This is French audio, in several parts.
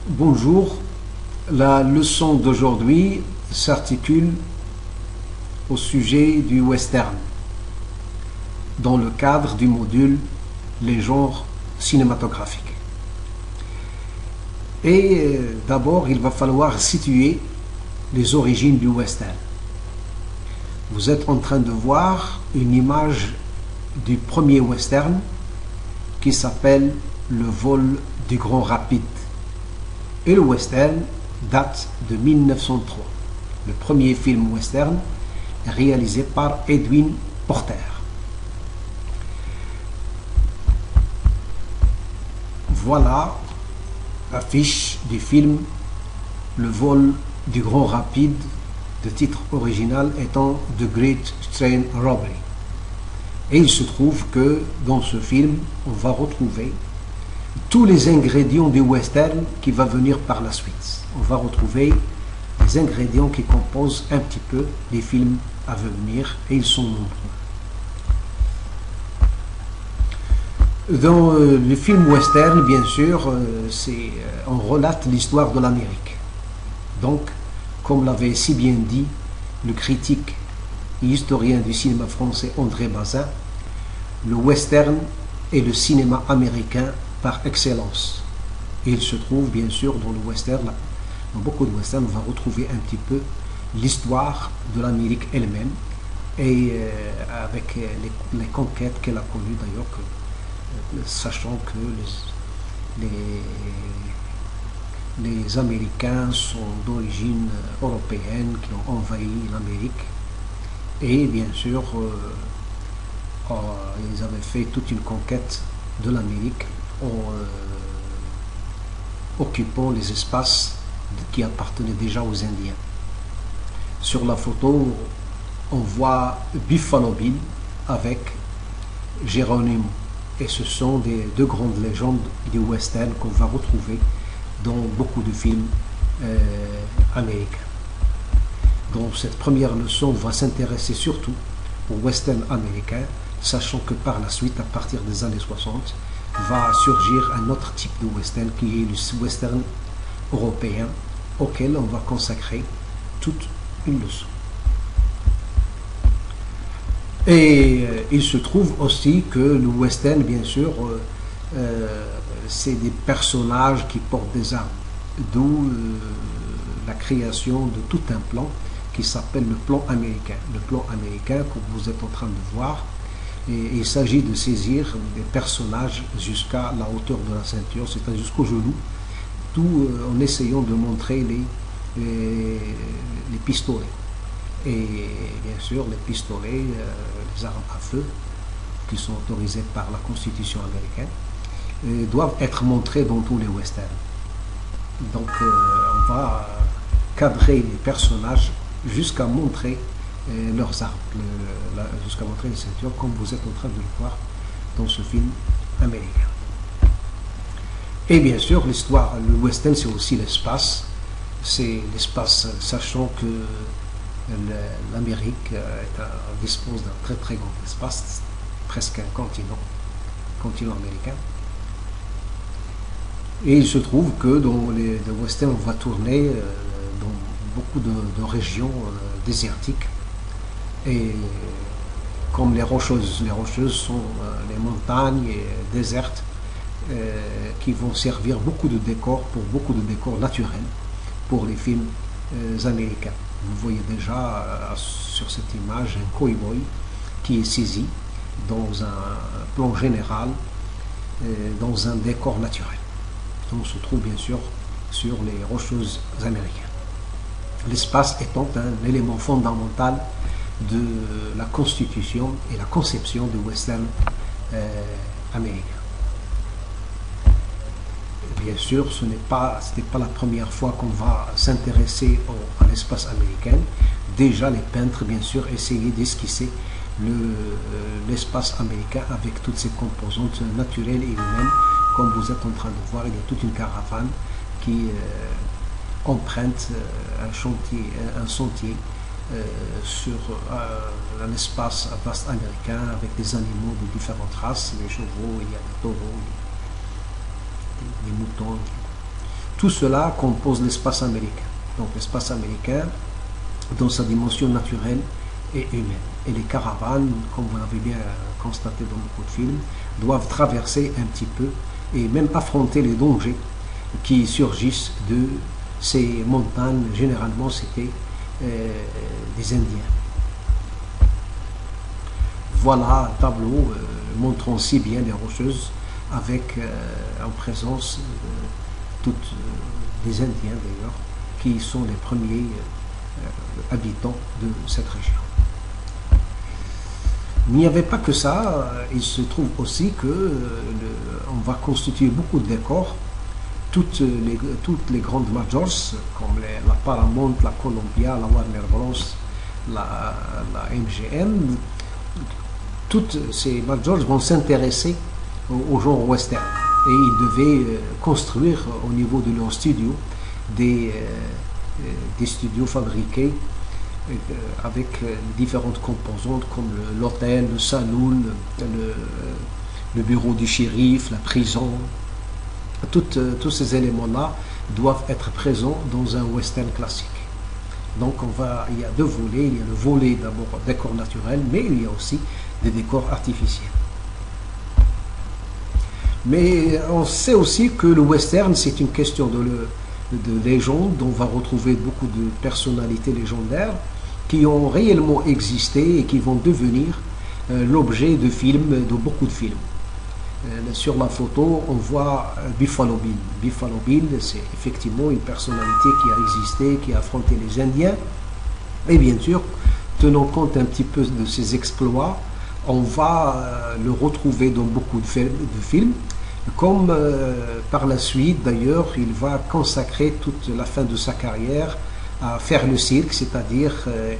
Bonjour, la leçon d'aujourd'hui s'articule au sujet du western dans le cadre du module les genres cinématographiques. Et d'abord, il va falloir situer les origines du western. Vous êtes en train de voir une image du premier western qui s'appelle Le vol du Grand Rapide. Et le western date de 1903. Le premier film western réalisé par Edwin Porter. Voilà l'affiche du film Le vol du Grand Rapide, le titre original étant The Great Train Robbery. Et il se trouve que dans ce film, on va retrouver tous les ingrédients du western qui va venir par la suite. On va retrouver les ingrédients qui composent un petit peu les films à venir, et ils sont nombreux. Dans le film western, bien sûr, on relate l'histoire de l'Amérique. Donc, comme l'avait si bien dit le critique et historien du cinéma français André Bazin, le western est le cinéma américain par excellence. Et il se trouve bien sûr dans le western, dans beaucoup de westerns, on va retrouver un petit peu l'histoire de l'Amérique elle-même, et avec les conquêtes qu'elle a connues d'ailleurs, sachant que les Américains sont d'origine européenne, qui ont envahi l'Amérique, et bien sûr ils avaient fait toute une conquête de l'Amérique en occupant les espaces qui appartenaient déjà aux Indiens. Sur la photo, on voit Buffalo Bill avec Geronimo, et ce sont deux grandes légendes du western qu'on va retrouver dans beaucoup de films américains. Dans cette première leçon, on va s'intéresser surtout au western américain, sachant que par la suite, à partir des années 60, va surgir un autre type de western qui est le western européen, auquel on va consacrer toute une leçon. Et il se trouve aussi que le western, bien sûr, c'est des personnages qui portent des armes, d'où la création de tout un plan qui s'appelle le plan américain. Le plan américain, comme vous êtes en train de voir, et il s'agit de saisir des personnages jusqu'à la hauteur de la ceinture, c'est-à-dire jusqu'au genou, tout en essayant de montrer les pistolets. Et bien sûr, les pistolets, les armes à feu, qui sont autorisées par la Constitution américaine, doivent être montrés dans tous les westerns. Donc on va cadrer les personnages jusqu'à montrer leurs armes, jusqu'à montrer les ceintures, comme vous êtes en train de le voir dans ce film américain. Et bien sûr, l'histoire, le western, c'est aussi l'espace. C'est l'espace, sachant que l'Amérique dispose d'un très très grand espace, presque un continent américain. Et il se trouve que dans les westerns, on va tourner dans beaucoup de régions désertiques. Et comme les rocheuses sont les montagnes désertes qui vont servir beaucoup de décors, pour beaucoup de décors naturels pour les films américains. Vous voyez déjà sur cette image un cow-boy qui est saisi dans un plan général, dans un décor naturel. On se trouve bien sûr sur les rocheuses américaines. L'espace étant un élément fondamental de la constitution et la conception du western américain. Bien sûr, ce n'est pas la première fois qu'on va s'intéresser à l'espace américain. Déjà, les peintres, bien sûr, essayaient d'esquisser l'espace américain avec toutes ses composantes naturelles et humaines. Comme vous êtes en train de voir, il y a toute une caravane qui emprunte un sentier sur un espace vaste américain avec des animaux de différentes races, les chevaux, il y a des taureaux, des moutons. Tout cela compose l'espace américain. Donc l'espace américain, dans sa dimension naturelle et humaine. Et les caravanes, comme vous l'avez bien constaté dans beaucoup de films, doivent traverser un petit peu et même affronter les dangers qui surgissent de ces montagnes. Généralement, c'était des Indiens. Voilà un tableau montrant si bien les Rocheuses avec en présence toutes des Indiens d'ailleurs, qui sont les premiers habitants de cette région. Il n'y avait pas que ça, il se trouve aussi que on va constituer beaucoup de décors. Toutes les grandes majors, comme la Paramount, la Columbia, la Warner Bros, la MGM, toutes ces majors vont s'intéresser au genre western. Et ils devaient construire au niveau de leurs studios des studios fabriqués avec différentes composantes comme l'hôtel, le saloon, le bureau du shérif, la prison. Tous ces éléments-là doivent être présents dans un western classique. Donc il y a deux volets. Il y a le volet d'abord décor naturel, mais il y a aussi des décors artificiels. Mais on sait aussi que le western, c'est une question de légende. On va retrouver beaucoup de personnalités légendaires qui ont réellement existé et qui vont devenir l'objet de films, de beaucoup de films. Sur la photo, on voit Buffalo Bill. Buffalo Bill, c'est effectivement une personnalité qui a existé, qui a affronté les Indiens. Et bien sûr, tenant compte un petit peu de ses exploits, on va le retrouver dans beaucoup de films. Comme par la suite, d'ailleurs, il va consacrer toute la fin de sa carrière à faire le cirque, c'est-à-dire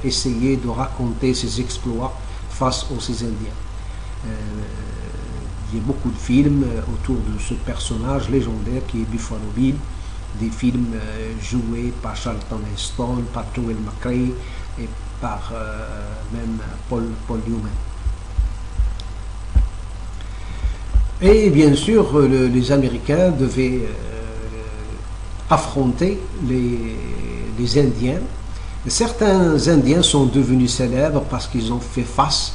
essayer de raconter ses exploits face aux Indiens. Il y a beaucoup de films autour de ce personnage légendaire qui est Buffalo Bill, des films joués par Charlton Heston, par Joel McCrea et par même Paul Newman. Et bien sûr, les Américains devaient affronter les Indiens. Certains Indiens sont devenus célèbres parce qu'ils ont fait face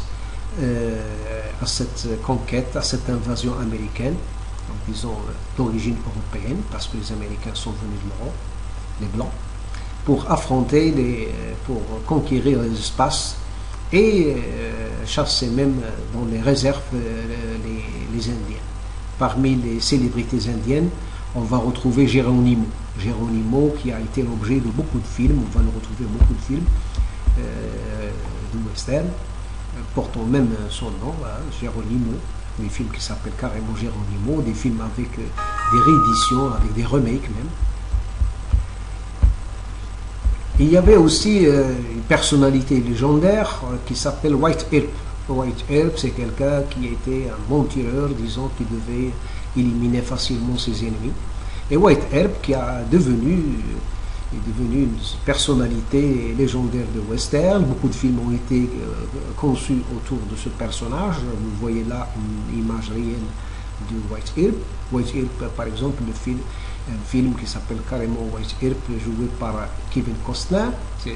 à cette conquête, à cette invasion américaine. Donc, ils ont d'origine européenne parce que les Américains sont venus de l'Europe, les Blancs, pour pour conquérir les espaces et chasser même dans les réserves les Indiens. Parmi les célébrités indiennes, on va retrouver Geronimo. Geronimo qui a été l'objet de beaucoup de films, on va le retrouver dans beaucoup de films de western, portant même son nom, Geronimo, des films qui s'appellent carrément Geronimo, des films avec des rééditions, avec des remakes même. Il y avait aussi une personnalité légendaire qui s'appelle White Earp. White Earp, c'est quelqu'un qui était un bon tireur, disons, qui devait éliminer facilement ses ennemis. Et White Earp, qui est devenu une personnalité légendaire de western. Beaucoup de films ont été conçus autour de ce personnage. Vous voyez là une image réelle de White Earp. White Earp, par exemple, un film qui s'appelle carrément White Earp, joué par Kevin Costner. C'est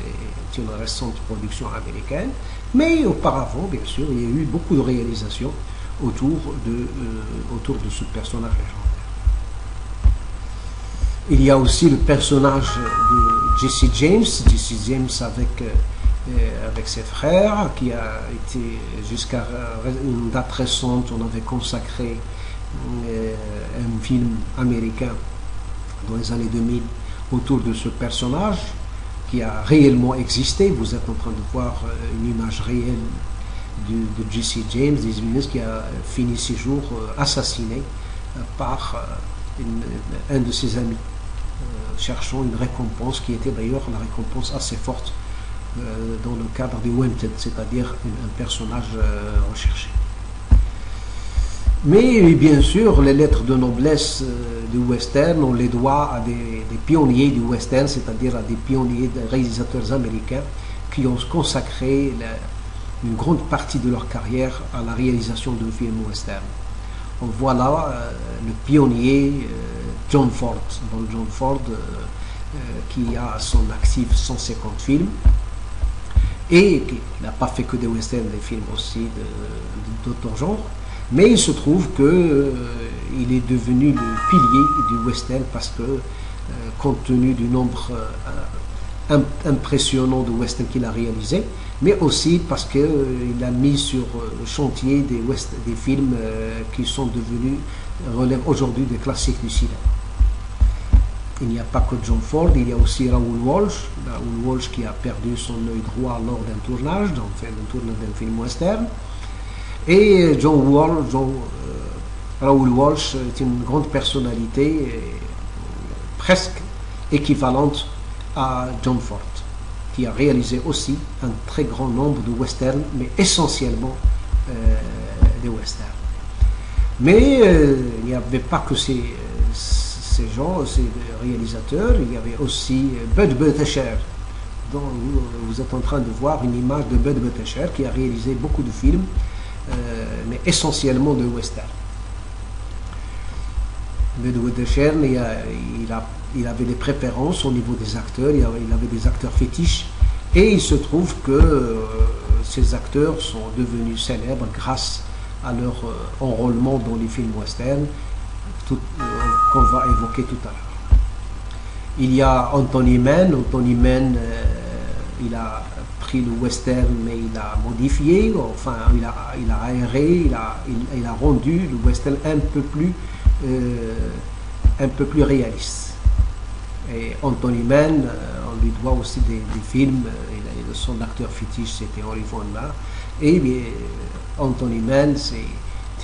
une récente production américaine. Mais auparavant, bien sûr, il y a eu beaucoup de réalisations autour de ce personnage légendaire. Il y a aussi le personnage de Jesse James avec ses frères, qui a été, jusqu'à une date récente, on avait consacré un film américain dans les années 2000 autour de ce personnage qui a réellement existé. Vous êtes en train de voir une image réelle de Jesse James, qui a fini ses jours assassiné par un de ses amis, cherchant une récompense qui était d'ailleurs la récompense assez forte dans le cadre du Wanted, c'est-à-dire un personnage recherché. Mais bien sûr, les lettres de noblesse du western, on les doit à des pionniers du western, c'est-à-dire à des pionniers, des réalisateurs américains qui ont consacré une grande partie de leur carrière à la réalisation de films western. On voit là le pionnier John Ford. Donc John Ford qui a à son actif 150 films et qui n'a pas fait que des westerns, des films aussi d'autres genres. Mais il se trouve qu'il est devenu le pilier du western parce que, compte tenu du nombre impressionnant de westerns qu'il a réalisé, mais aussi parce qu'il a mis sur le chantier des films qui sont devenus, relèvent aujourd'hui des classiques du cinéma. Il n'y a pas que John Ford, il y a aussi Raoul Walsh qui a perdu son œil droit lors d'un tournage, d'un film western. Et Raoul Walsh est une grande personnalité, presque équivalente à John Ford, qui a réalisé aussi un très grand nombre de westerns, mais essentiellement des westerns. Mais il n'y avait pas que ces réalisateurs, il y avait aussi Bud Buttigieg, dont vous êtes en train de voir une image de Bud Buttigieg qui a réalisé beaucoup de films, mais essentiellement de western. Bud Buttigieg, il avait des préférences au niveau des acteurs, il avait des acteurs fétiches, et il se trouve que ces acteurs sont devenus célèbres grâce à leur enrôlement dans les films western, qu'on va évoquer tout à l'heure. Il y a Anthony Mann. Il a pris le western, mais il a modifié, enfin il a aéré, il a rendu le western un peu plus réaliste. Et Anthony Mann, on lui doit aussi des films. Son acteur fétiche, c'était Henry Fonda. Et bien, Anthony Mann, c'est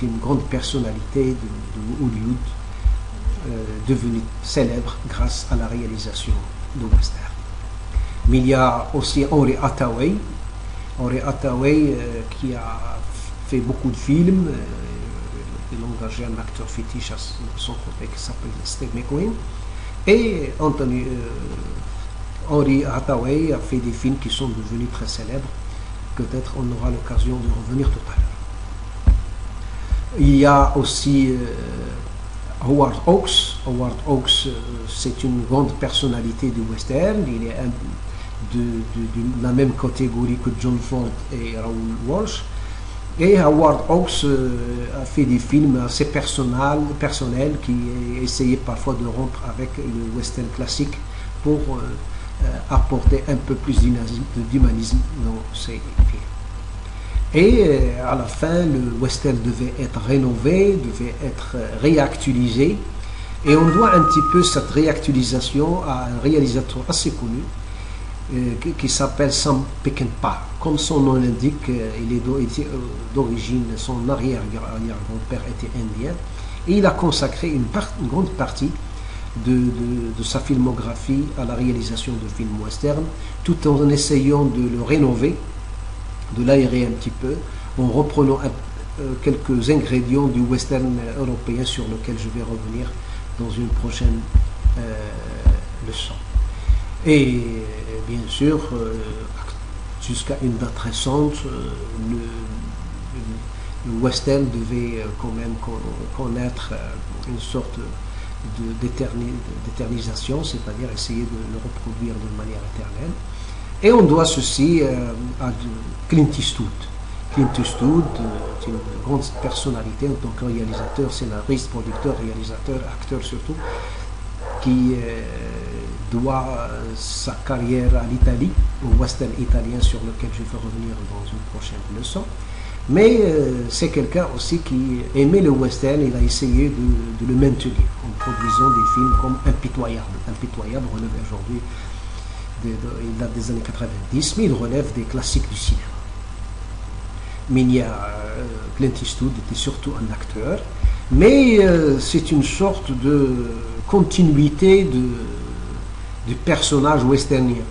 une grande personnalité de Hollywood, devenu célèbre grâce à la réalisation de western. Mais il y a aussi Henry Hathaway, qui a fait beaucoup de films. Il a engagé un acteur fétiche de son côté qui s'appelle Steve McQueen. Et Henry Hathaway a fait des films qui sont devenus très célèbres. Peut-être on aura l'occasion de revenir tout à l'heure. Il y a aussi Howard Hawks. Howard Hawks, c'est une grande personnalité du western. Il est de la même catégorie que John Ford et Raoul Walsh. Et Howard Hawks a fait des films assez personnels qui essayaient parfois de rompre avec le western classique pour apporter un peu plus d'humanisme dans ces films. Et à la fin, le western devait être rénové, devait être réactualisé. Et on doit un petit peu cette réactualisation à un réalisateur assez connu qui s'appelle Sam Peckinpah. Comme son nom l'indique, il est d'origine, son arrière-grand-père était indien. Et il a consacré une grande partie de sa filmographie à la réalisation de films western, tout en essayant de le rénover, de l'aérer un petit peu, en reprenant quelques ingrédients du western européen sur lequel je vais revenir dans une prochaine leçon. Et bien sûr, jusqu'à une date récente, le western devait quand même connaître une sorte d'éternisation, c'est-à-dire essayer de le reproduire de manière éternelle. Et on doit ceci à Clint Eastwood. Clint Eastwood est une grande personnalité en tant que réalisateur, scénariste, producteur, réalisateur, acteur surtout, qui doit sa carrière à l'Italie, au western italien sur lequel je vais revenir dans une prochaine leçon. Mais c'est quelqu'un aussi qui aimait le western. Il a essayé de le maintenir en produisant des films comme Impitoyable. Impitoyable relève aujourd'hui, il date des années 90, mais il relève des classiques du cinéma. Mais il y a Clint Eastwood était surtout un acteur, mais c'est une sorte de continuité du personnage westernien.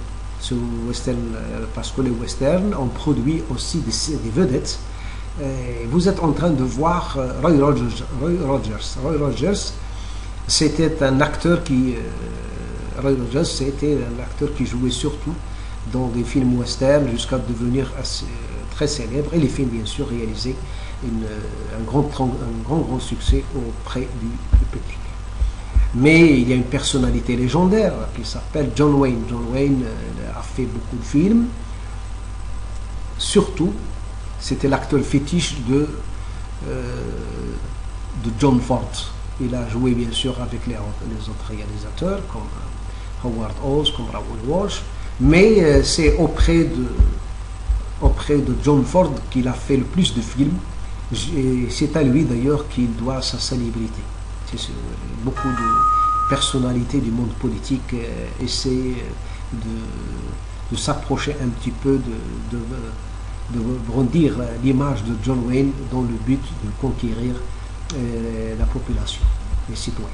Parce que les westerns ont produit aussi des vedettes. Vous êtes en train de voir Roy Rogers. Roy Rogers, c'était un acteur qui jouait surtout dans des films westerns jusqu'à devenir très célèbre. Et les films, bien sûr, réalisaient un grand succès auprès du public. Mais il y a une personnalité légendaire qui s'appelle John Wayne. John Wayne a fait beaucoup de films. Surtout, c'était l'acteur fétiche de John Ford. Il a joué bien sûr avec les autres réalisateurs comme Howard Hawks, comme Raoul Walsh, mais c'est auprès de John Ford qu'il a fait le plus de films. C'est à lui d'ailleurs qu'il doit sa célébrité. Beaucoup de personnalités du monde politique essaient de s'approcher un petit peu de brandir l'image de John Wayne dans le but de conquérir la population, les citoyens.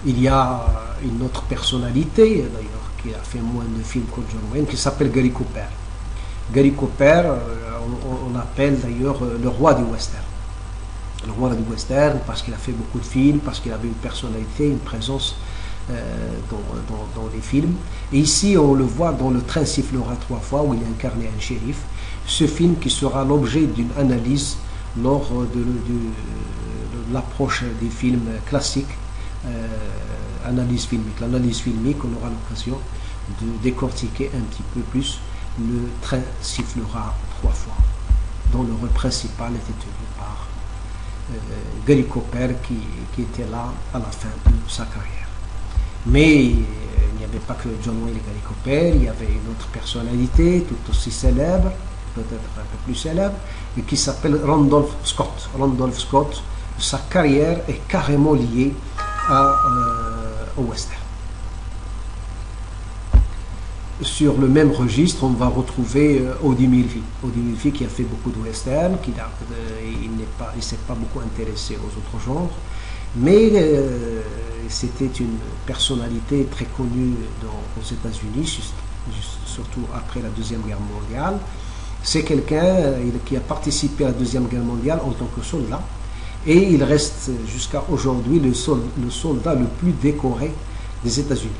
Il y a une autre personnalité d'ailleurs qui a fait moins de films que John Wayne qui s'appelle Gary Cooper. Gary Cooper, on l'appelle d'ailleurs le roi du western. Le roi du western parce qu'il a fait beaucoup de films, parce qu'il avait une personnalité, une présence dans les films. Et ici, on le voit dans Le Train sifflera 3 fois, où il incarnait un shérif. Ce film qui sera l'objet d'une analyse lors de l'approche des films classiques, analyse filmique. L'analyse filmique, on aura l'occasion de décortiquer un petit peu plus Le Train sifflera 3 fois, dont le rôle principal était tenu par Gary Cooper qui était là à la fin de sa carrière. Mais il n'y avait pas que John Wayne et Gary Cooper, il y avait une autre personnalité tout aussi célèbre, peut-être un peu plus célèbre, et qui s'appelle Randolph Scott. Randolph Scott, sa carrière est carrément liée au western. Sur le même registre, on va retrouver Audie Murphy. Audie Murphy qui a fait beaucoup de western, il ne s'est pas beaucoup intéressé aux autres genres, mais c'était une personnalité très connue aux États-Unis, surtout après la Deuxième Guerre mondiale. C'est quelqu'un qui a participé à la Deuxième Guerre mondiale en tant que soldat, et il reste jusqu'à aujourd'hui le soldat le plus décoré des États-Unis.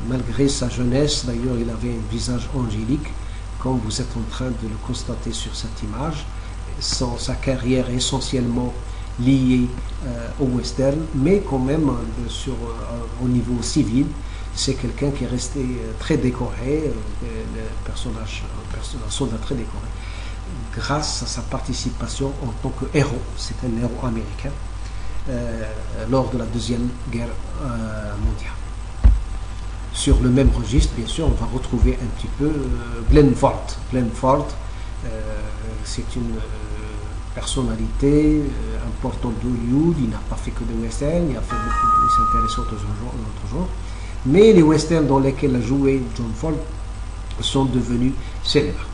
Malgré sa jeunesse, d'ailleurs, il avait un visage angélique, comme vous êtes en train de le constater sur cette image. Sa carrière est essentiellement liée au western, mais quand même au niveau civil, c'est quelqu'un qui est resté très décoré, un soldat très décoré, grâce à sa participation en tant que héros. C'est un héros américain lors de la Deuxième Guerre mondiale. Sur le même registre, bien sûr, on va retrouver un petit peu Glenn Ford. Glenn Ford, c'est une personnalité importante d'Hollywood. Il n'a pas fait que des westerns, il s'intéresse aux autres genres. Mais les westerns dans lesquels il a joué John Ford sont devenus célèbres.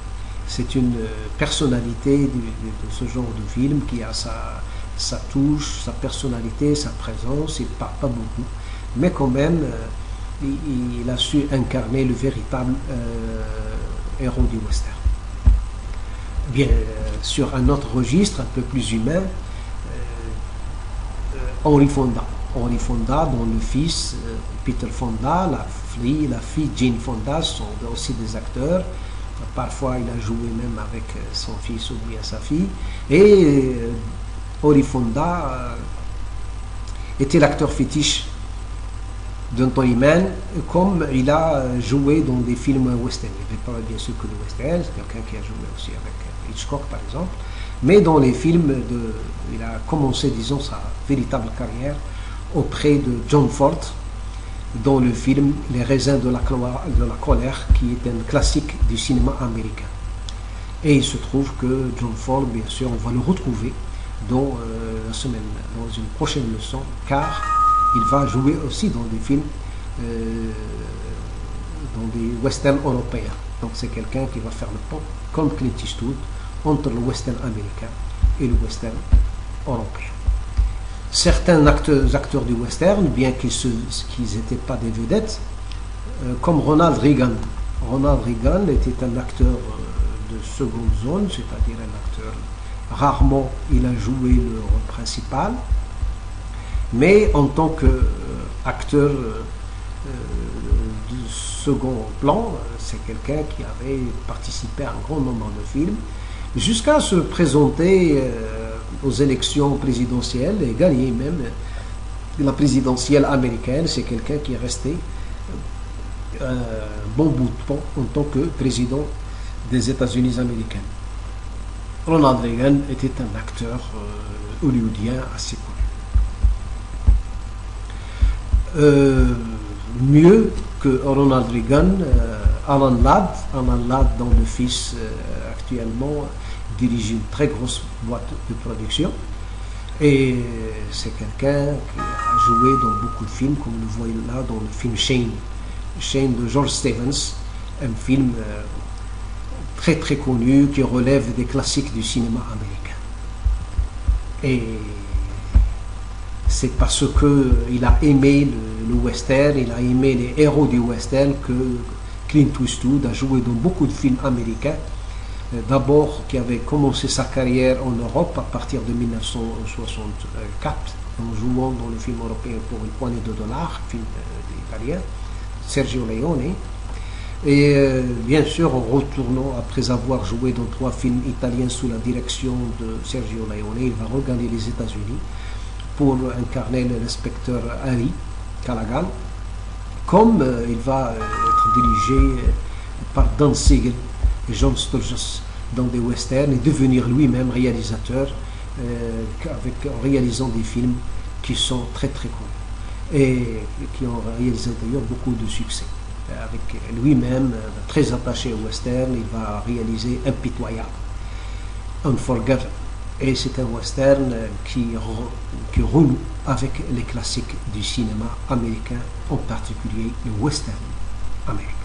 C'est une personnalité de ce genre de film qui a sa touche, sa personnalité, sa présence. Il ne parle pas beaucoup, mais quand même, il a su incarner le véritable héros du western. Bien, sur un autre registre, un peu plus humain, Henry Fonda. Henry Fonda, dont le fils Peter Fonda, la fille Jane Fonda sont aussi des acteurs. Parfois, il a joué même avec son fils ou bien sa fille. Et Henry Fonda était l'acteur fétiche d'Anthony Mann, comme il a joué dans des films western. Il n'est pas bien sûr que le western, c'est quelqu'un qui a joué aussi avec Hitchcock par exemple, mais dans les films, il a commencé, disons, sa véritable carrière auprès de John Ford, dans le film Les raisins de la colère, qui est un classique du cinéma américain. Et il se trouve que John Ford, bien sûr, on va le retrouver dans une prochaine leçon, car il va jouer aussi dans des films, dans des westerns européens. Donc c'est quelqu'un qui va faire le pont, comme Clint Eastwood, entre le western américain et le western européen. Certains acteurs du western, bien qu'ils n'étaient pas des vedettes, comme Ronald Reagan. Ronald Reagan était un acteur de seconde zone, c'est-à-dire un acteur, rarement il a joué le rôle principal, mais en tant qu'acteur de second plan, c'est quelqu'un qui avait participé à un grand nombre de films, jusqu'à se présenter aux élections présidentielles et gagner même la présidentielle américaine, c'est quelqu'un qui est resté un bon bout de temps en tant que président des États-Unis américains. Ronald Reagan était un acteur hollywoodien assez connu. Mieux que Ronald Reagan, Alan Ladd, dont le fils actuellement dirige une très grosse boîte de production. Et c'est quelqu'un qui a joué dans beaucoup de films, comme vous le voyez là, dans le film Shane de George Stevens, un film très très connu qui relève des classiques du cinéma américain. Et c'est parce qu'il a aimé le western, il a aimé les héros du western que Clint Eastwood a joué dans beaucoup de films américains. D'abord, qui avait commencé sa carrière en Europe à partir de 1964, en jouant dans le film européen pour une poignée de dollars, film italien, Sergio Leone. Et bien sûr, en retournant, après avoir joué dans 3 films italiens sous la direction de Sergio Leone, il va regagner les États-Unis pour incarner l'inspecteur Harry Callaghan, comme il va être dirigé par Dan Siegel et John Sturges dans des westerns et devenir lui-même réalisateur en réalisant des films qui sont très très connus et qui ont réalisé d'ailleurs beaucoup de succès. Avec lui-même très attaché au western, il va réaliser Impitoyable, Unforgiven, et c'est un western qui renoue avec les classiques du cinéma américain, en particulier le western américain.